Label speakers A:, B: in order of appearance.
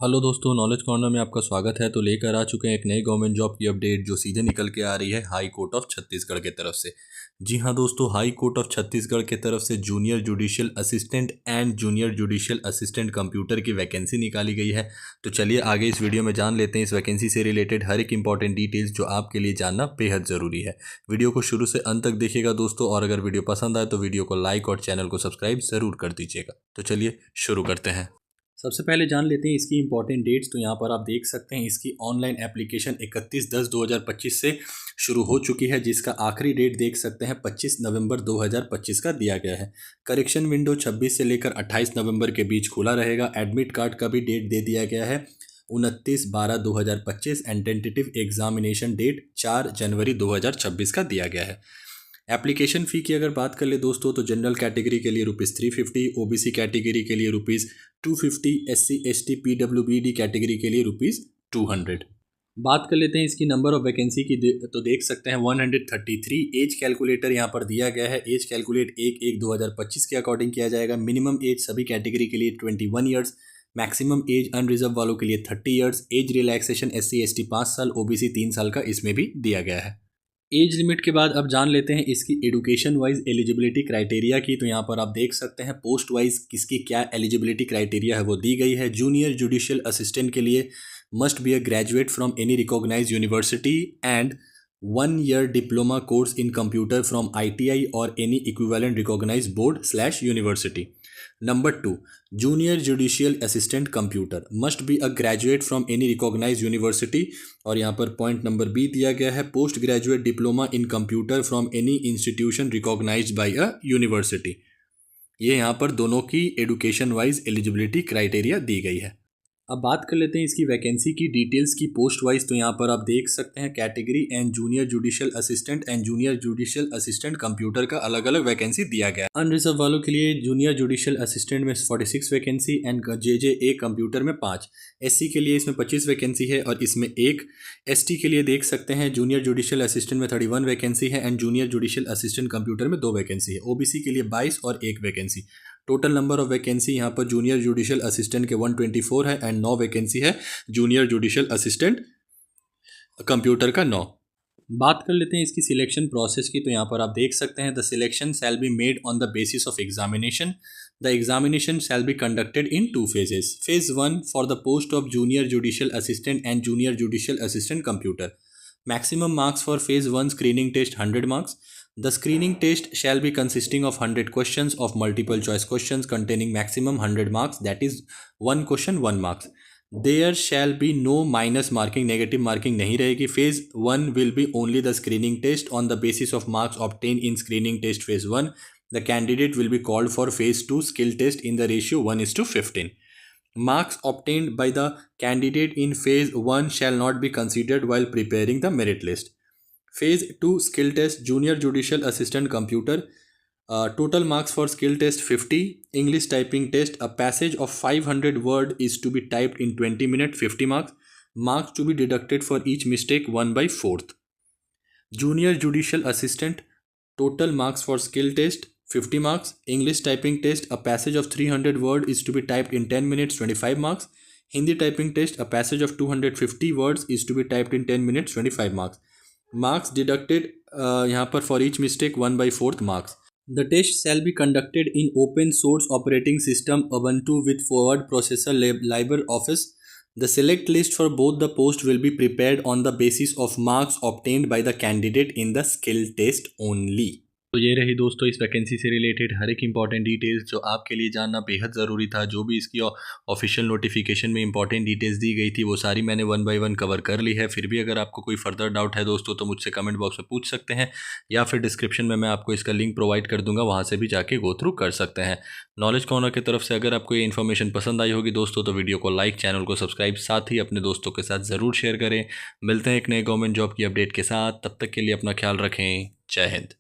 A: Hello दोस्तों, knowledge corner में आपका स्वागत है। तो लेकर आ चुके हैं एक नई गवर्नमेंट जॉब की अपडेट जो सीधे निकल के आ रही है हाई कोर्ट ऑफ छत्तीसगढ़ के तरफ से। जी हाँ दोस्तों, हाई कोर्ट ऑफ छत्तीसगढ़ के तरफ से junior judicial assistant and junior judicial assistant computer की वैकेंसी निकाली गई है। तो चलिए आगे इस वीडियो में जान लेते हैं इस वैकेंसी से रिलेटेड हर एक इंपॉर्टेंट डिटेल्स जो आपके लिए जानना बेहद ज़रूरी है। वीडियो को शुरू से अंत तक देखिएगा दोस्तों, और अगर वीडियो पसंद आए तो वीडियो को लाइक और चैनल को सब्सक्राइब ज़रूर कर दीजिएगा। तो चलिए शुरू करते हैं। सबसे पहले जान लेते हैं इसकी इंपॉर्टेंट डेट्स। तो यहाँ पर आप देख सकते हैं इसकी ऑनलाइन एप्लीकेशन 31/10/2025 से शुरू हो चुकी है, जिसका आखिरी डेट देख सकते हैं 25 नवंबर 2025 का दिया गया है। करेक्शन विंडो 26 से लेकर 28 नवंबर के बीच खुला रहेगा। एडमिट कार्ड का भी डेट दे दिया गया है 29/12/2025 एंड टेंटेटिव एग्जामिनेशन डेट 4 जनवरी 2026 का दिया गया है। एप्लीकेशन फ़ी की अगर बात कर ले दोस्तों, तो जनरल कैटेगरी के लिए ₹350, ओबीसी कैटेगरी के लिए ₹250, SC ST PWBD कैटेगरी के लिए ₹200। बात कर लेते हैं इसकी नंबर ऑफ वैकेंसी की। तो देख सकते हैं 133 एज कैलकुलेटर यहाँ पर दिया गया है। एज कैलकुलेट 1/1/2025 के अकॉर्डिंग किया जाएगा। मिनिमम एज सभी कैटेगरी के लिए 21 ईयर्स, मैक्सिमम एज अनरिजर्व वालों के लिए 30 years, age relaxation SC ST 5 साल, ओबीसी 3 साल का इसमें भी दिया गया है। एज लिमिट के बाद अब जान लेते हैं इसकी एजुकेशन वाइज एलिजिबिलिटी क्राइटेरिया की। तो यहाँ पर आप देख सकते हैं पोस्ट वाइज किसकी क्या एलिजिबिलिटी क्राइटेरिया है वो दी गई है। जूनियर जुडिशियल असिस्टेंट के लिए must be a graduate from any recognize university and 1 year diploma course in computer from ITI or any equivalent recognized board/university. Number 2, junior judicial assistant computer must be a graduate from any recognized university, और यहाँ पर point number B दिया गया है post graduate diploma in computer from any institution recognized by a university. ये यहाँ पर दोनों की एडुकेशन वाइज एलिजिबिलिटी क्राइटेरिया दी गई है। अब बात कर लेते हैं इसकी वैकेंसी की डिटेल्स की पोस्ट वाइज। तो यहाँ पर आप देख सकते हैं category and junior judicial assistant and junior judicial assistant computer का अलग अलग वैकेंसी दिया गया है। अनरिजर्व वालों के लिए जूनियर जुडिशियल असिस्टेंट में 46 वैकेंसी एंड JJA कंप्यूटर में 5, SC के लिए इसमें 25 वैकेंसी है और इसमें 1, ST के लिए देख सकते हैं जूनियर जुडिशियल असिस्टेंट में 31 वैकेंसी है and junior judicial assistant computer में 2 वैकेंसी है। OBC के लिए 22 और 1 vacancy. Total number of vacancy यहाँ पर जूनियर जुडिशियल असिस्टेंट के 124 है एंड 9 वैकेंसी है जूनियर जुडिशियल असिस्टेंट कंप्यूटर का 9। बात कर लेते हैं इसकी सिलेक्शन प्रोसेस की। तो यहाँ पर आप देख सकते हैं the selection shall be made on the basis of examination. The examination shall be conducted in 2 phases. Phase 1 for the post of junior judicial assistant and junior judicial assistant computer. Maximum marks for phase 1 screening test 100 marks. The screening test shall be consisting of 100 questions of multiple choice questions containing maximum 100 marks, that is 1 question 1 marks. There shall be no minus marking, negative marking नहीं रहेगी। Phase 1 will be only the screening test on the basis of marks obtained in screening test phase 1. The candidate will be called for phase 2 skill test in the ratio 1:15. Marks obtained by the candidate in phase 1 shall not be considered while preparing the merit list. Phase 2 skill test junior judicial assistant computer. Total marks for skill test 50. English typing test, a passage of 500 word is to be typed in 20 minutes, 50 marks. Marks to be deducted for each mistake 1/4. Junior judicial assistant, total marks for skill test 50 marks. English typing test, a passage of 300 word is to be typed in 10 minutes, 25 marks. Hindi typing test, a passage of 250 words is to be typed in 10 minutes, 25 marks. Marks deducted यहाँ पर for each mistake 1/4 marks. The test shall be conducted in open source operating system Ubuntu with forward processor LibreOffice. The select list for both the posts will be prepared on the basis of marks obtained by the candidate in the skill test only. तो ये रही दोस्तों इस vacancy से related हर एक important details जो आपके लिए जानना बेहद ज़रूरी था। जो भी इसकी ऑफिशियल नोटिफिकेशन में इंपॉर्टेंट डिटेल्स दी गई थी वो सारी मैंने 1 by 1 कवर कर ली है। फिर भी अगर आपको कोई फर्दर डाउट है दोस्तों तो मुझसे कमेंट बॉक्स में पूछ सकते हैं, या फिर डिस्क्रिप्शन में मैं आपको इसका लिंक प्रोवाइड कर दूंगा, वहाँ से भी जाके गो थ्रू कर सकते हैं। नॉलेज कॉर्नर की तरफ से अगर आपको ये इन्फॉर्मेशन पसंद आई होगी दोस्तों तो वीडियो को लाइक, चैनल को सब्सक्राइब, साथ ही अपने दोस्तों के साथ ज़रूर शेयर करें। मिलते हैं एक नए गवर्नमेंट जॉब की अपडेट के साथ, तब तक के लिए अपना ख्याल रखें। जय हिंद।